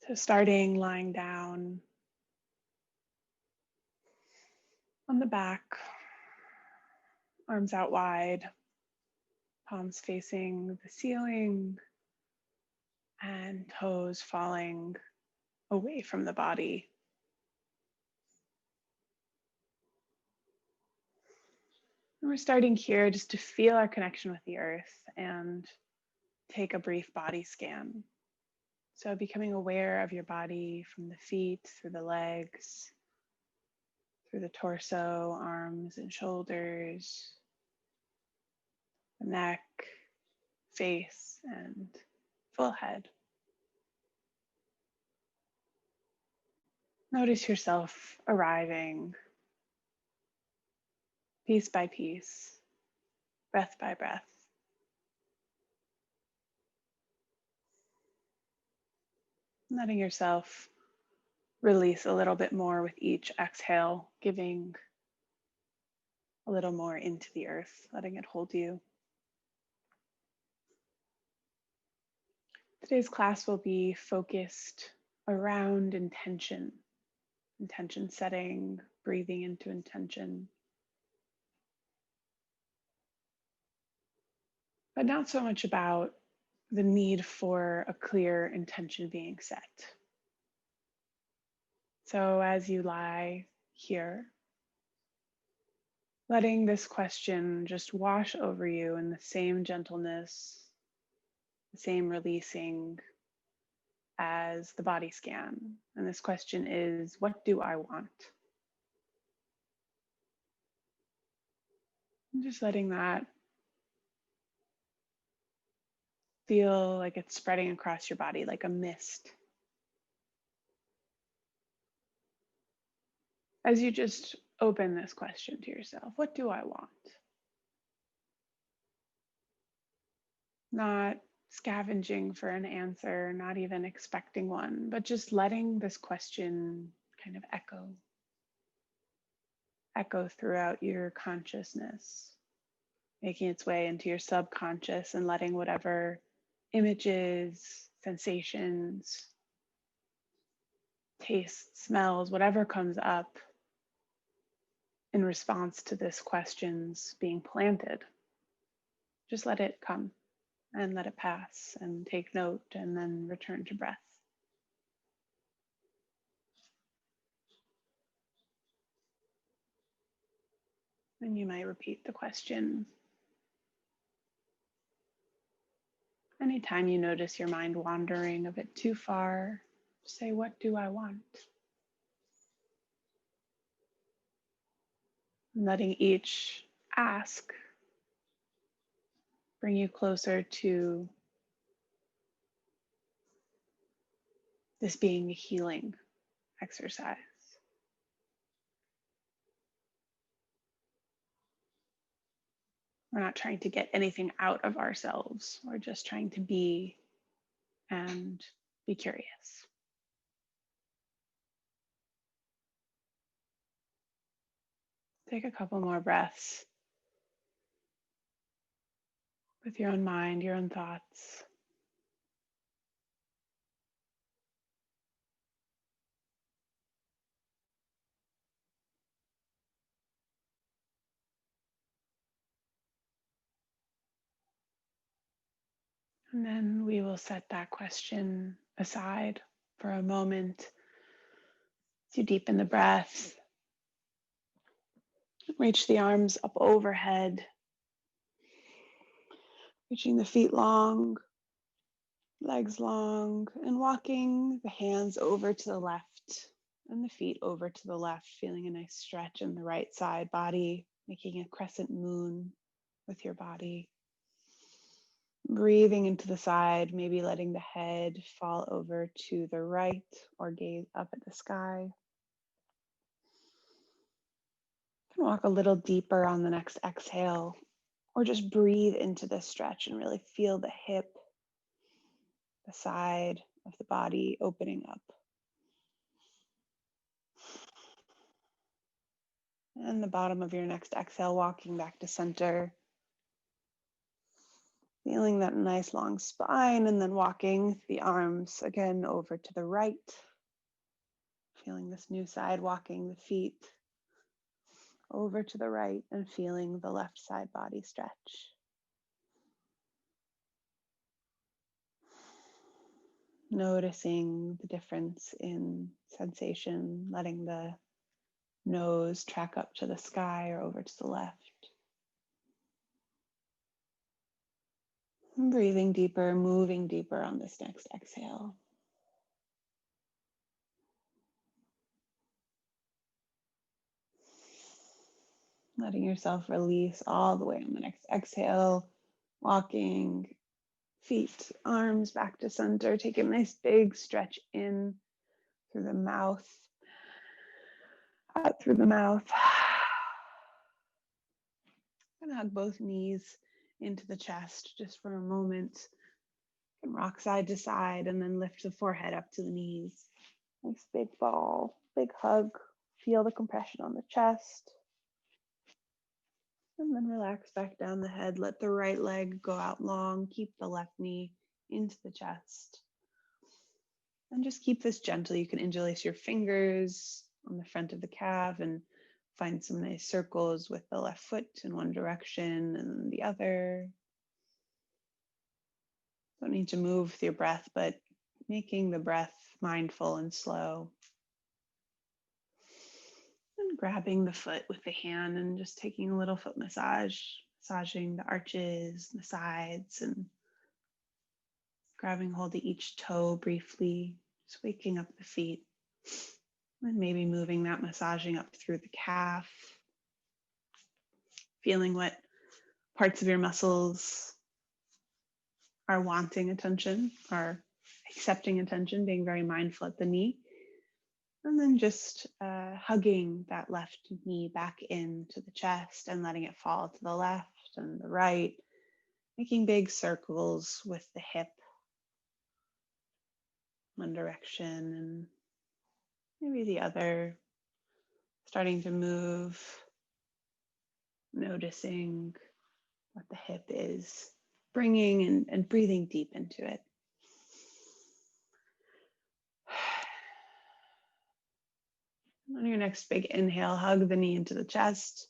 So starting lying down on the back, arms out wide, palms facing the ceiling, and toes falling away from the body. And we're starting here just to feel our connection with the earth and take a brief body scan. So becoming aware of your body from the feet, through the legs, through the torso, arms and shoulders, the neck, face, and full head. Notice yourself arriving piece by piece, breath by breath. Letting yourself release a little bit more with each exhale, giving a little more into the earth, letting it hold you. Today's class will be focused around intention setting, breathing into intention, but not so much about the need for a clear intention being set. So as you lie here, letting this question just wash over you in the same gentleness, the same releasing as the body scan. And this question is, what do I want? And just letting that feel like it's spreading across your body like a mist. As you just open this question to yourself, what do I want? Not scavenging for an answer, not even expecting one, but just letting this question kind of echo throughout your consciousness, making its way into your subconscious and letting whatever images, sensations, tastes, smells, whatever comes up in response to this question's being planted, just let it come and let it pass and take note and then return to breath. And you might repeat the question anytime you notice your mind wandering a bit too far. Say, what do I want? And letting each ask bring you closer to this being a healing exercise. We're not trying to get anything out of ourselves. We're just trying to be and be curious. Take a couple more breaths with your own mind, your own thoughts. And then we will set that question aside for a moment as you deepen the breath. Reach the arms up overhead, reaching the feet long, legs long, and walking the hands over to the left and the feet over to the left, feeling a nice stretch in the right side body, making a crescent moon with your body. Breathing into the side, maybe letting the head fall over to the right or gaze up at the sky. You can walk a little deeper on the next exhale, or just breathe into this stretch and really feel the hip, the side of the body opening up. And the bottom of your next exhale, walking back to center. Feeling that nice long spine, and then walking the arms again over to the right. Feeling this new side, walking the feet over to the right and feeling the left side body stretch. Noticing the difference in sensation, letting the nose track up to the sky or over to the left. And breathing deeper, moving deeper on this next exhale. Letting yourself release all the way on the next exhale, walking feet, arms back to center. Take a nice big stretch in through the mouth, out through the mouth. And hug both knees into the chest just for a moment. You can rock side to side and then lift the forehead up to the knees. Nice big ball, big hug. Feel the compression on the chest. And then relax back down the head. Let the right leg go out long. Keep the left knee into the chest. And just keep this gentle. You can interlace your fingers on the front of the calf and find some nice circles with the left foot in one direction and the other. Don't need to move with your breath, but making the breath mindful and slow. And grabbing the foot with the hand and just taking a little foot massage, massaging the arches, the sides, and grabbing hold of each toe briefly, just waking up the feet. And maybe moving that, massaging up through the calf, feeling what parts of your muscles are wanting attention, are accepting attention, being very mindful at the knee. And then just hugging that left knee back into the chest and letting it fall to the left and the right, making big circles with the hip, one direction and maybe the other, starting to move, noticing what the hip is bringing and breathing deep into it. On your next big inhale, hug the knee into the chest.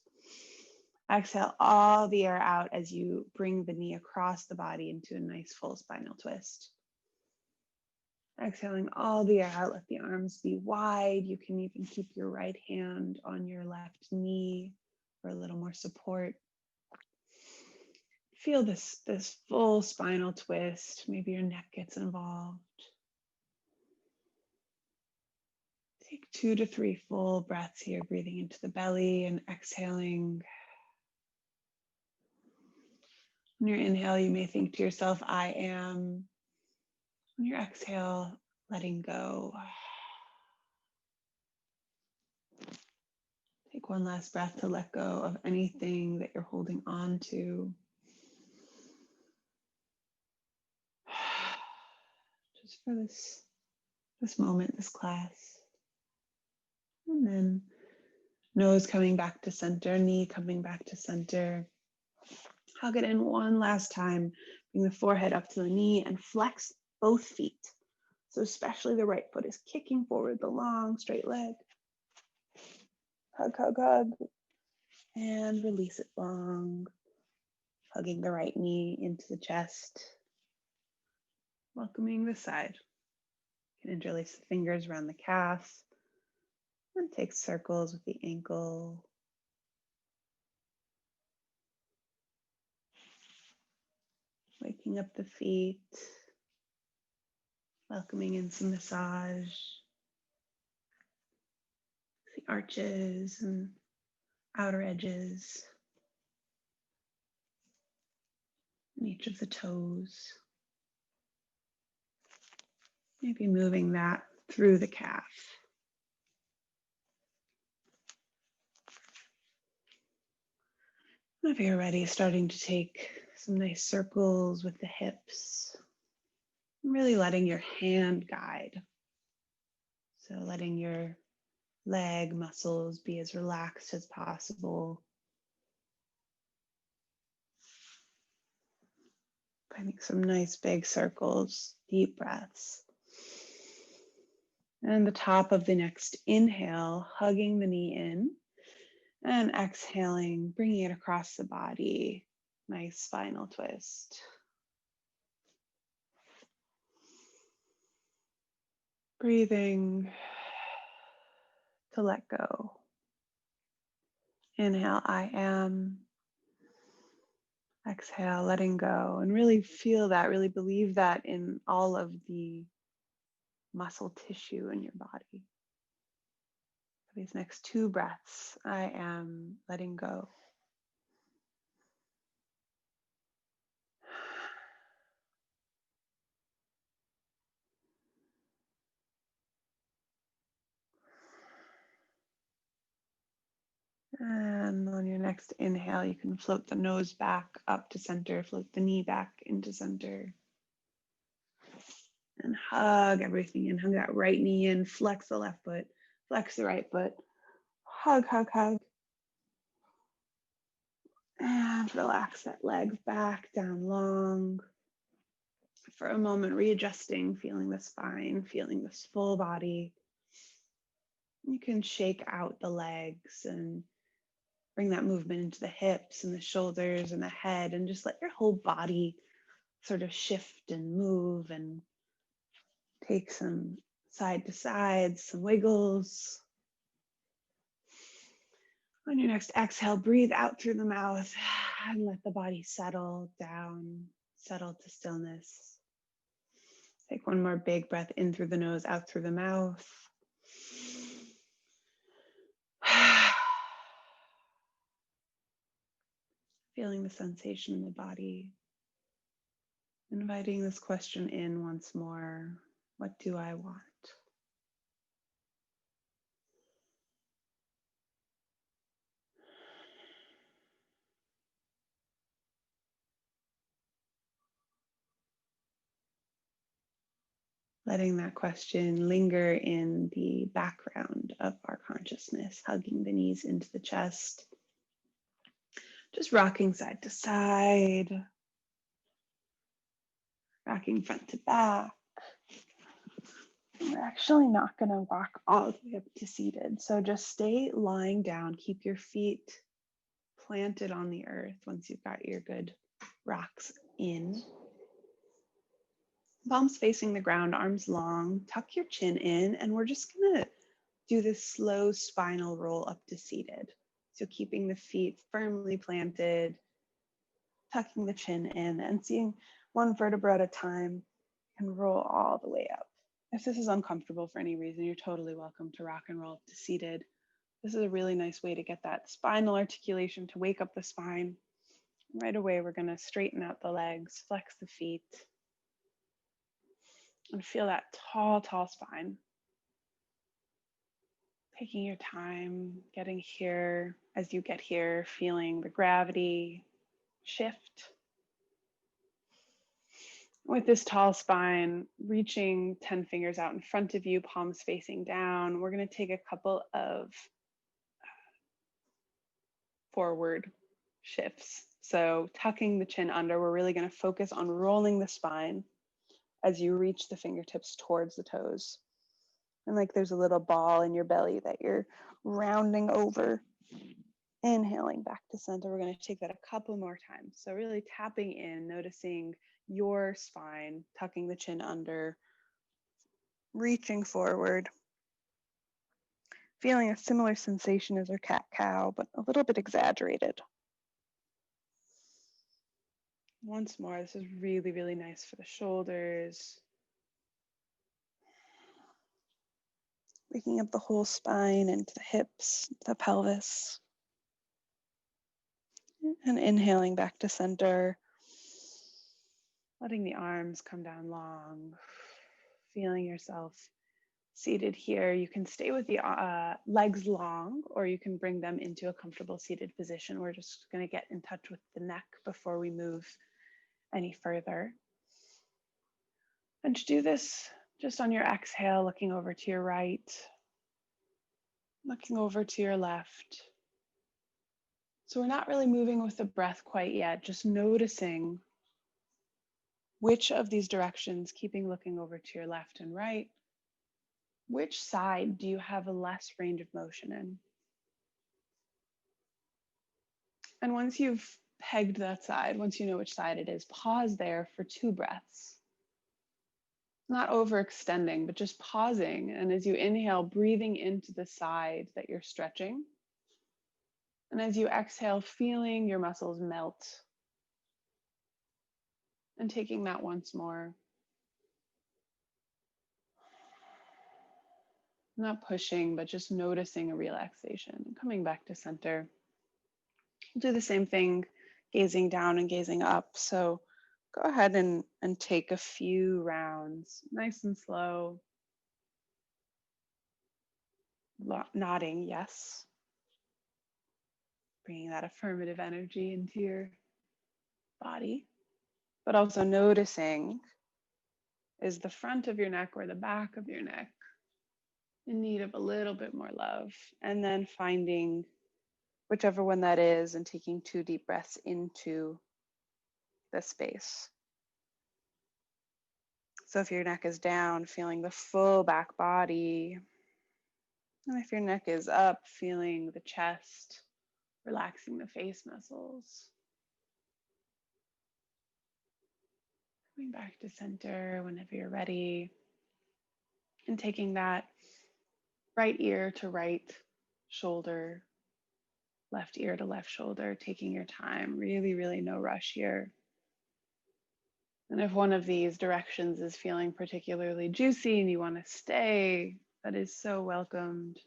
Exhale all the air out as you bring the knee across the body into a nice full spinal twist. Exhaling all the air out, let the arms be wide. You can even keep your right hand on your left knee for a little more support. Feel this full spinal twist. Maybe your neck gets involved. Take 2 to 3 full breaths here, breathing into the belly and exhaling. On your inhale, you may think to yourself, I am. On your exhale, letting go. Take one last breath to let go of anything that you're holding on to. Just for this moment, this class. And then nose coming back to center, knee coming back to center. Hug it in one last time. Bring the forehead up to the knee and flex both feet. So especially the right foot is kicking forward the long, straight leg. Hug, hug, hug. And release it long. Hugging the right knee into the chest. Welcoming the side. You can interlace the fingers around the calf. And take circles with the ankle. Waking up the feet. Welcoming in some massage. The arches and outer edges. And each of the toes. Maybe moving that through the calf. If you're ready, starting to take some nice circles with the hips. Really letting your hand guide. So letting your leg muscles be as relaxed as possible. Finding some nice big circles, deep breaths. And the top of the next inhale, hugging the knee in, and exhaling, bringing it across the body. Nice spinal twist. Breathing to let go. Inhale, I am. Exhale, letting go. And really feel that, really believe that in all of the muscle tissue in your body. For these next 2 breaths, I am letting go. And on your next inhale, you can float the nose back up to center, float the knee back into center. And hug everything in. Hug that right knee in, flex the left foot, flex the right foot. Hug, hug, hug. And relax that leg back, down long. For a moment, readjusting, feeling the spine, feeling this full body. You can shake out the legs and bring that movement into the hips and the shoulders and the head, and just let your whole body sort of shift and move and take some side to side, some wiggles. On your next exhale, breathe out through the mouth and let the body settle down, settle to stillness. Take one more big breath in through the nose, out through the mouth. Feeling the sensation in the body. Inviting this question in once more. What do I want? Letting that question linger in the background of our consciousness, hugging the knees into the chest. Just rocking side to side, rocking front to back. We're actually not going to rock all the way up to seated. So just stay lying down. Keep your feet planted on the earth once you've got your good rocks in. Palms facing the ground, arms long, tuck your chin in, and we're just gonna do this slow spinal roll up to seated. So keeping the feet firmly planted, tucking the chin in, and seeing one vertebra at a time, and roll all the way up. If this is uncomfortable for any reason, you're totally welcome to rock and roll up to seated. This is a really nice way to get that spinal articulation, to wake up the spine. Right away, we're gonna straighten out the legs, flex the feet, and feel that tall, tall spine. Taking your time, getting here. As you get here, feeling the gravity shift. With this tall spine, reaching 10 fingers out in front of you, palms facing down, we're going to take a couple of forward shifts. So tucking the chin under, we're really going to focus on rolling the spine as you reach the fingertips towards the toes. And like there's a little ball in your belly that you're rounding over. Inhaling back to center. We're going to take that a couple more times. So really tapping in, noticing your spine, tucking the chin under, reaching forward. Feeling a similar sensation as our cat-cow, but a little bit exaggerated. Once more, this is really, really nice for the shoulders. Waking up the whole spine into the hips, the pelvis. And inhaling back to center. Letting the arms come down long. Feeling yourself seated here. You can stay with the legs long, or you can bring them into a comfortable seated position. We're just going to get in touch with the neck before we move any further. And to do this just on your exhale, looking over to your right, looking over to your left. So we're not really moving with the breath quite yet, just noticing Which of these directions, keeping looking over to your left and right, which side do you have a less range of motion in? And once you've pegged that side, once you know which side it is, pause there for 2 breaths. Not overextending, but just pausing. And as you inhale, breathing into the side that you're stretching. And as you exhale, feeling your muscles melt. And taking that once more. Not pushing, but just noticing a relaxation and coming back to center. We'll do the same thing, gazing down and gazing up. So go ahead and take a few rounds, nice and slow. Nodding, yes. Bringing that affirmative energy into your body, but also noticing, is the front of your neck or the back of your neck in need of a little bit more love? And then finding whichever one that is and taking 2 deep breaths into the space. So if your neck is down, feeling the full back body. And if your neck is up, feeling the chest, relaxing the face muscles. Coming back to center whenever you're ready. And taking that right ear to right shoulder, left ear to left shoulder, taking your time. Really, really no rush here. And if one of these directions is feeling particularly juicy and you want to stay, that is so welcomed.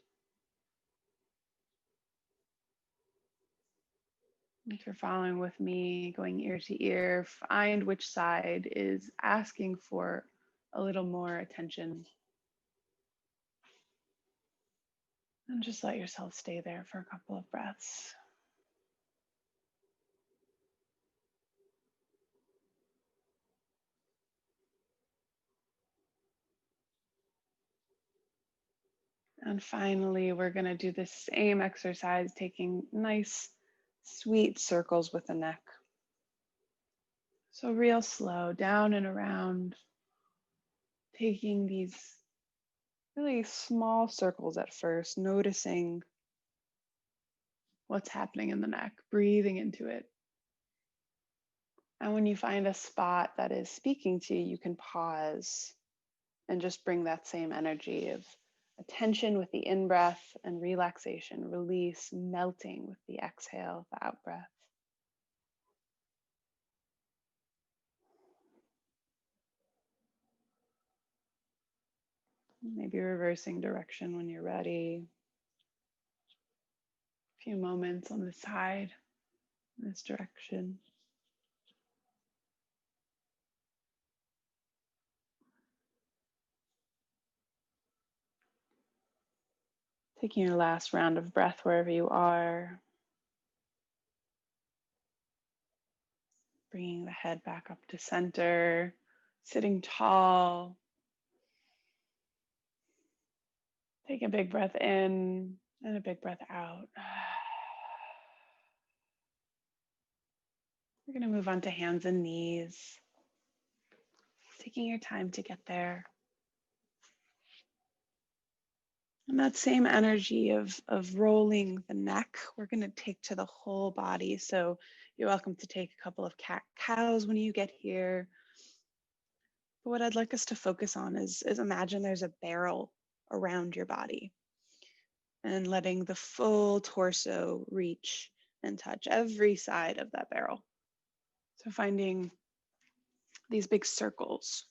If you're following with me, going ear to ear, find which side is asking for a little more attention. And just let yourself stay there for a couple of breaths. And finally, we're going to do the same exercise, taking nice, sweet circles with the neck. So real slow, down and around, taking these really small circles at first, noticing what's happening in the neck, breathing into it. And when you find a spot that is speaking to you, you can pause and just bring that same energy of attention with the in-breath and relaxation, release, melting with the exhale, the out-breath. Maybe reversing direction when you're ready. A few moments on the side, in this direction. Taking your last round of breath wherever you are. Bringing the head back up to center, sitting tall. Take a big breath in and a big breath out. We're going to move on to hands and knees. Taking your time to get there. And that same energy of rolling the neck, we're going to take to the whole body. So you're welcome to take a couple of cat-cows when you get here. But what I'd like us to focus on is imagine there's a barrel around your body and letting the full torso reach and touch every side of that barrel. So finding these big circles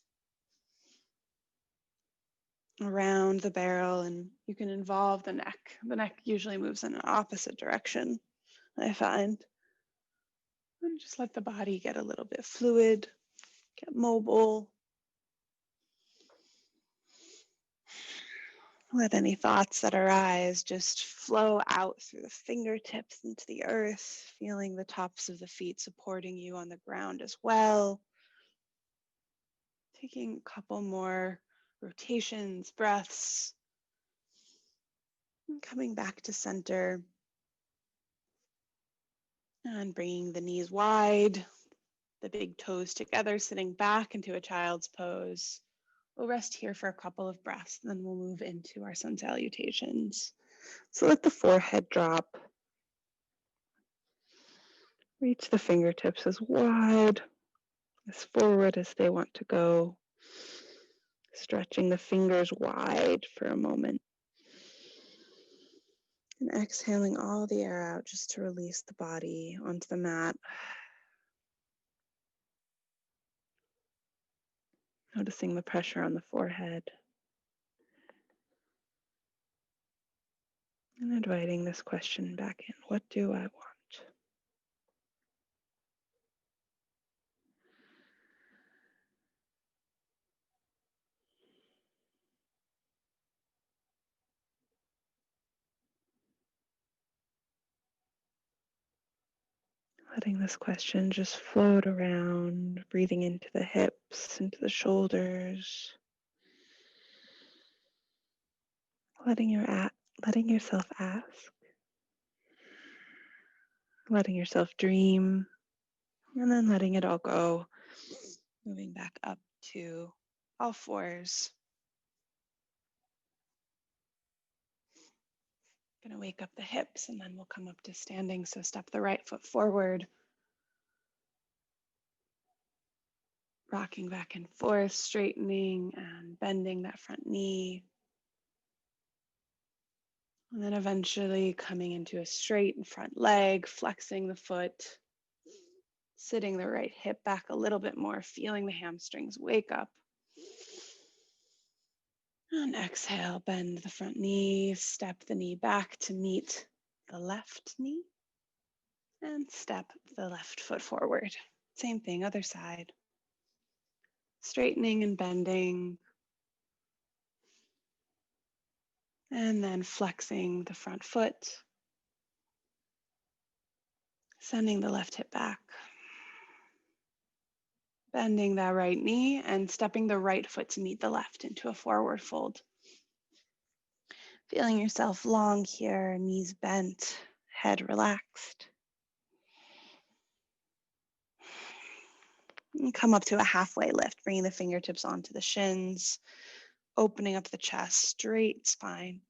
around the barrel, and you can involve the neck. The neck usually moves in an opposite direction, I find. And just let the body get a little bit fluid, get mobile. Let any thoughts that arise just flow out through the fingertips into the earth, feeling the tops of the feet supporting you on the ground as well. Taking a couple more rotations, breaths, and coming back to center. And bringing the knees wide, the big toes together, sitting back into a child's pose. We'll rest here for a couple of breaths, and then we'll move into our sun salutations. So let the forehead drop. Reach the fingertips as wide, as forward as they want to go. Stretching the fingers wide for a moment. And exhaling all the air out just to release the body onto the mat. Noticing the pressure on the forehead. And inviting this question back in. What do I want? Letting this question just float around, breathing into the hips, into the shoulders. Letting yourself ask. Letting yourself dream. And then letting it all go. Moving back up to all fours. Gonna wake up the hips and then we'll come up to standing. So step the right foot forward. Rocking back and forth, straightening and bending that front knee. And then eventually coming into a straight front leg, flexing the foot, sitting the right hip back a little bit more, feeling the hamstrings wake up. And exhale, bend the front knee, step the knee back to meet the left knee, and step the left foot forward. Same thing, other side. Straightening and bending. And then flexing the front foot, sending the left hip back. Bending that right knee and stepping the right foot to meet the left into a forward fold. Feeling yourself long here, knees bent, head relaxed. And come up to a halfway lift, bringing the fingertips onto the shins, opening up the chest, straight spine.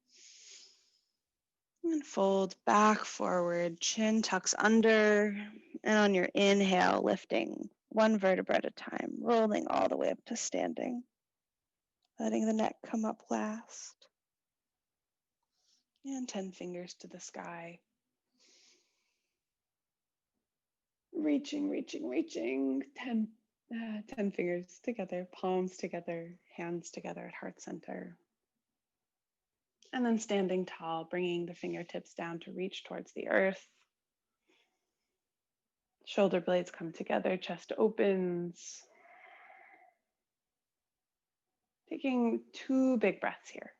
And fold back forward, chin tucks under, and on your inhale, lifting one vertebra at a time, rolling all the way up to standing. Letting the neck come up last. And 10 fingers to the sky. Reaching. 10 fingers together, palms together, hands together at heart center. And then standing tall, bringing the fingertips down to reach towards the earth. Shoulder blades come together, chest opens. Taking 2 big breaths here.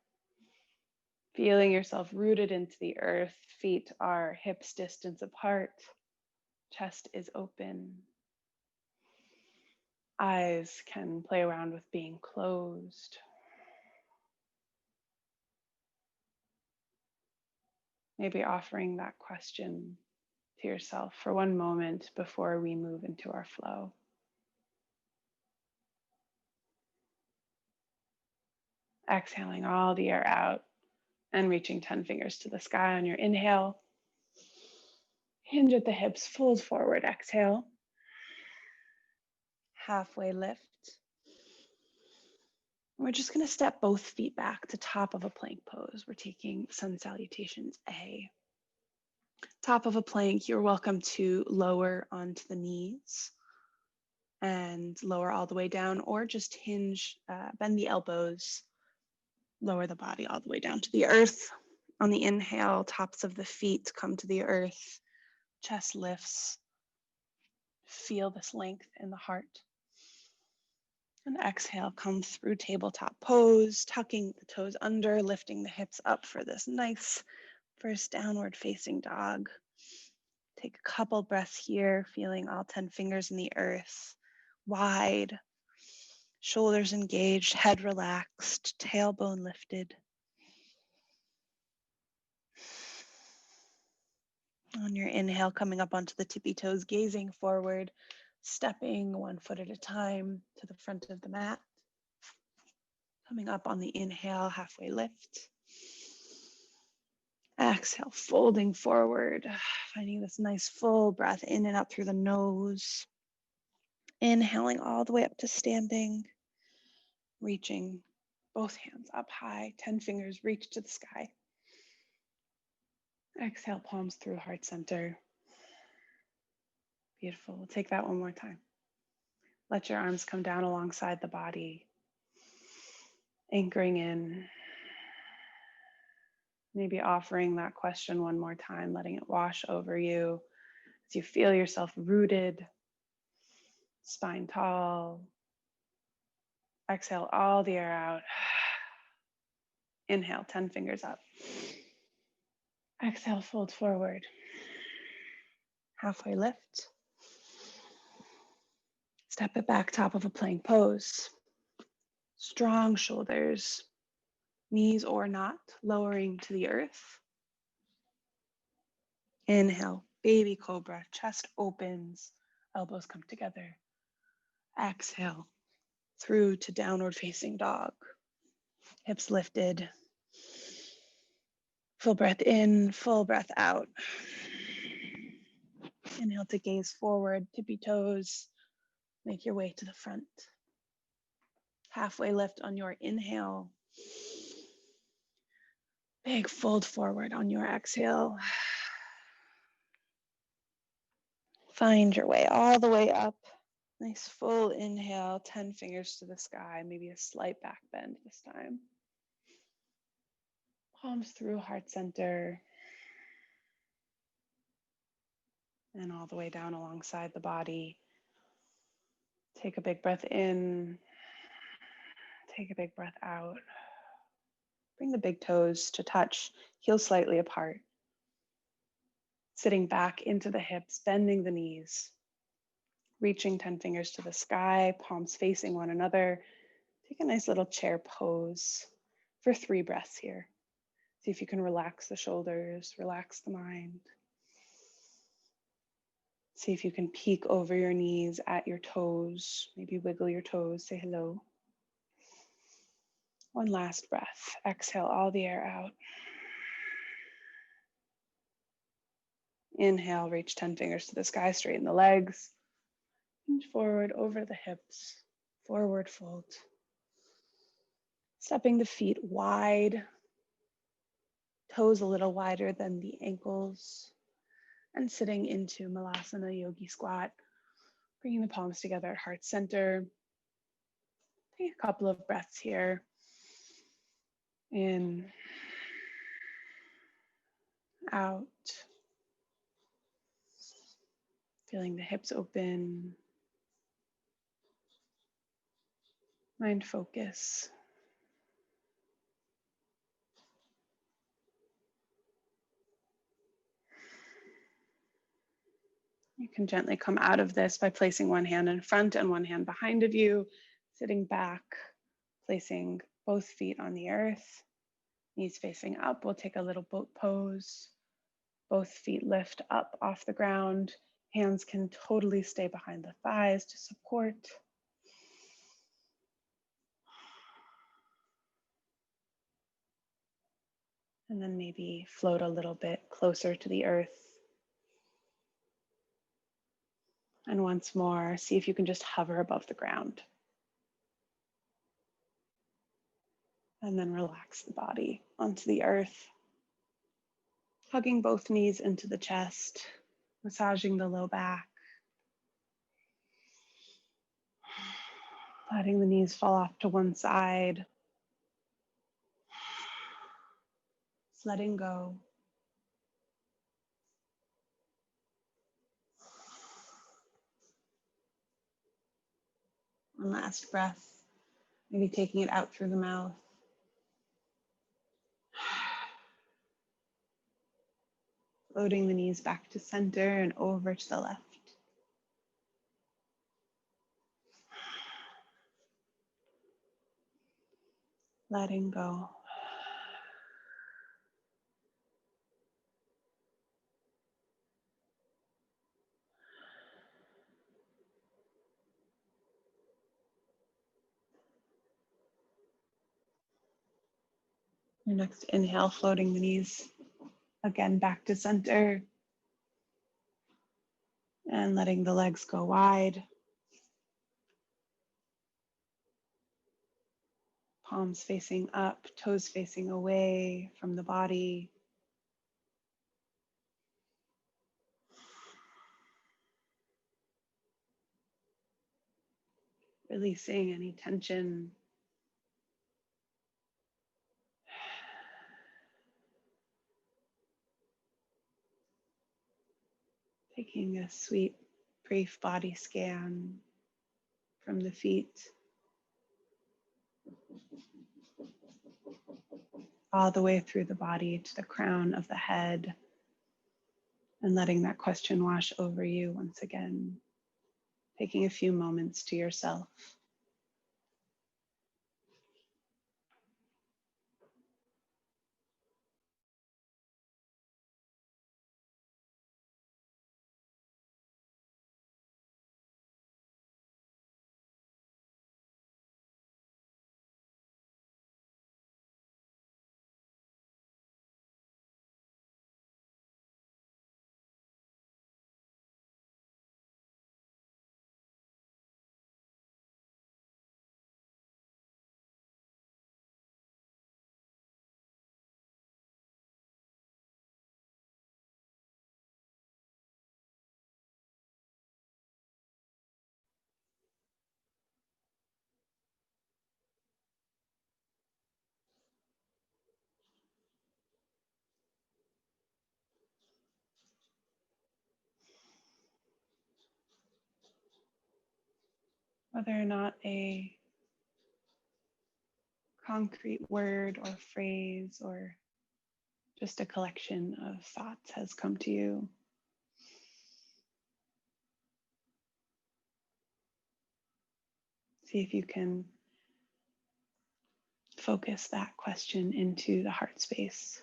Feeling yourself rooted into the earth. Feet are hips distance apart. Chest is open. Eyes can play around with being closed. Maybe offering that question to yourself for one moment before we move into our flow. Exhaling all the air out and reaching 10 fingers to the sky on your inhale. Hinge at the hips, fold forward, exhale. Halfway lift. We're just going to step both feet back to top of a plank pose. We're taking sun salutations A. Top of a plank, you're welcome to lower onto the knees and lower all the way down, or just hinge, bend the elbows, lower the body all the way down to the earth. On the inhale, tops of the feet come to the earth, chest lifts. Feel this length in the heart. And exhale, come through tabletop pose, tucking the toes under, lifting the hips up for this nice first downward facing dog. Take a couple breaths here, feeling all 10 fingers in the earth, wide, shoulders engaged, head relaxed, tailbone lifted. On your inhale, coming up onto the tippy toes, gazing forward, Stepping one foot at a time to the front of the mat. Coming up on the inhale, halfway lift. Exhale, folding forward, finding this nice full breath in and out through the nose. Inhaling all the way up to standing, reaching both hands up high, 10 fingers reach to the sky. Exhale, palms through heart center. Beautiful. We'll take that one more time. Let your arms come down alongside the body, anchoring in. Maybe offering that question one more time, letting it wash over you as you feel yourself rooted, spine tall. Exhale all the air out. Inhale, 10 fingers up. Exhale, fold forward. Halfway lift. Step it back, top of a plank pose. Strong shoulders, knees or not, lowering to the earth. Inhale, baby cobra, chest opens, elbows come together. Exhale, through to downward facing dog. Hips lifted. Full breath in, full breath out. Inhale to gaze forward, tippy toes. Make your way to the front. Halfway lift on your inhale. Big fold forward on your exhale. Find your way all the way up. Nice full inhale, 10 fingers to the sky, maybe a slight back bend this time. Palms through heart center. And all the way down alongside the body. Take a big breath in. Take a big breath out. Bring the big toes to touch, heels slightly apart. Sitting back into the hips, bending the knees. Reaching 10 fingers to the sky, palms facing one another. Take a nice little chair pose for 3 breaths here. See if you can relax the shoulders, relax the mind. See if you can peek over your knees at your toes. Maybe wiggle your toes, say hello. One last breath. Exhale all the air out. Inhale, reach 10 fingers to the sky, straighten the legs. Hinge forward over the hips, forward fold. Stepping the feet wide, toes a little wider than the ankles, and sitting into Malasana Yogi Squat, bringing the palms together at heart center. Take a couple of breaths here. In, out. Feeling the hips open. Mind focus. You can gently come out of this by placing one hand in front and one hand behind of you, sitting back, placing both feet on the earth, knees facing up. We'll take a little boat pose. Both feet lift up off the ground. Hands can totally stay behind the thighs to support. And then maybe float a little bit closer to the earth. And once more, see if you can just hover above the ground. And then relax the body onto the earth. Hugging both knees into the chest, massaging the low back. Letting the knees fall off to one side. Just letting go. One last breath, maybe taking it out through the mouth. Floating the knees back to center and over to the left. Letting go. Your next inhale, floating the knees again back to center and letting the legs go wide. Palms facing up, toes facing away from the body. Releasing any tension. Taking a sweet, brief body scan from the feet all the way through the body to the crown of the head, and letting that question wash over you once again. Taking a few moments to yourself. Whether or not a concrete word or phrase or just a collection of thoughts has come to you, see if you can focus that question into the heart space.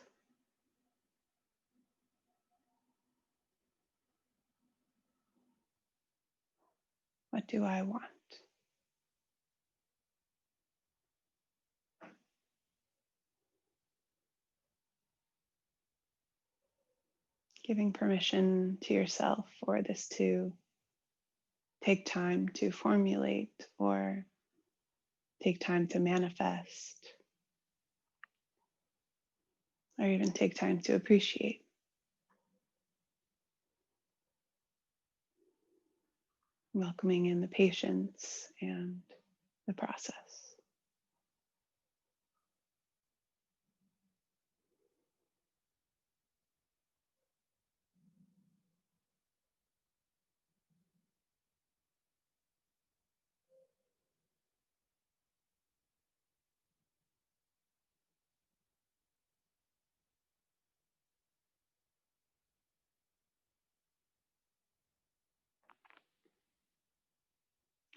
What do I want? Giving permission to yourself for this to take time to formulate or take time to manifest, or even take time to appreciate. Welcoming in the patience and the process.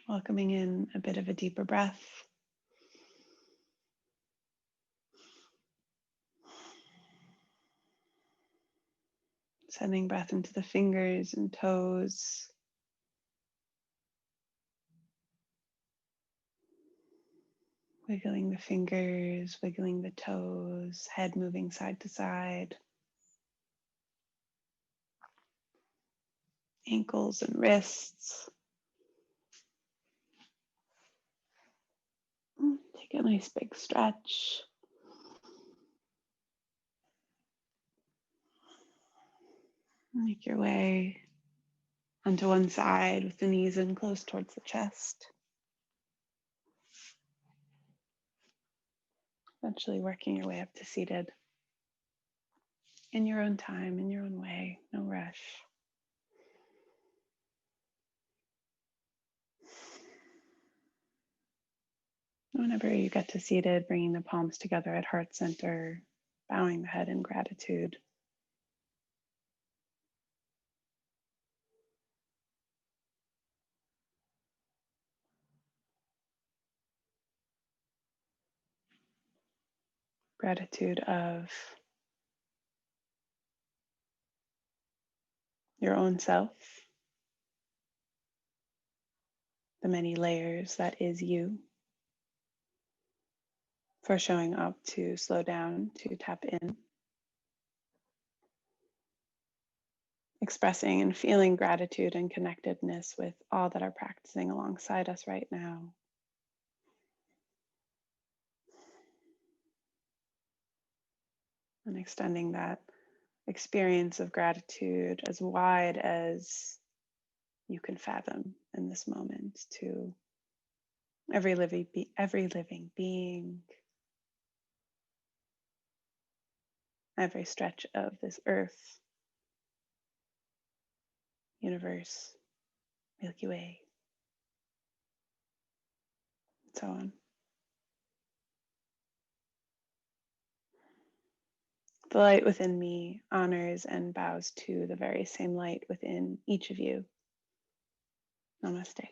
Welcoming in a bit of a deeper breath. Sending breath into the fingers and toes. Wiggling the fingers, wiggling the toes, head moving side to side. Ankles and wrists. Take a nice big stretch. Make your way onto one side with the knees in close towards the chest. Eventually working your way up to seated. In your own time, in your own way, no rush. Whenever you get to seated, bringing the palms together at heart center, bowing the head in gratitude. Gratitude of your own self, the many layers that is you. for showing up to slow down, to tap in, expressing and feeling gratitude and connectedness with all that are practicing alongside us right now. And extending that experience of gratitude as wide as you can fathom in this moment to every living being, every stretch of this earth, universe, Milky Way, and so on. The light within me honors and bows to the very same light within each of you. Namaste.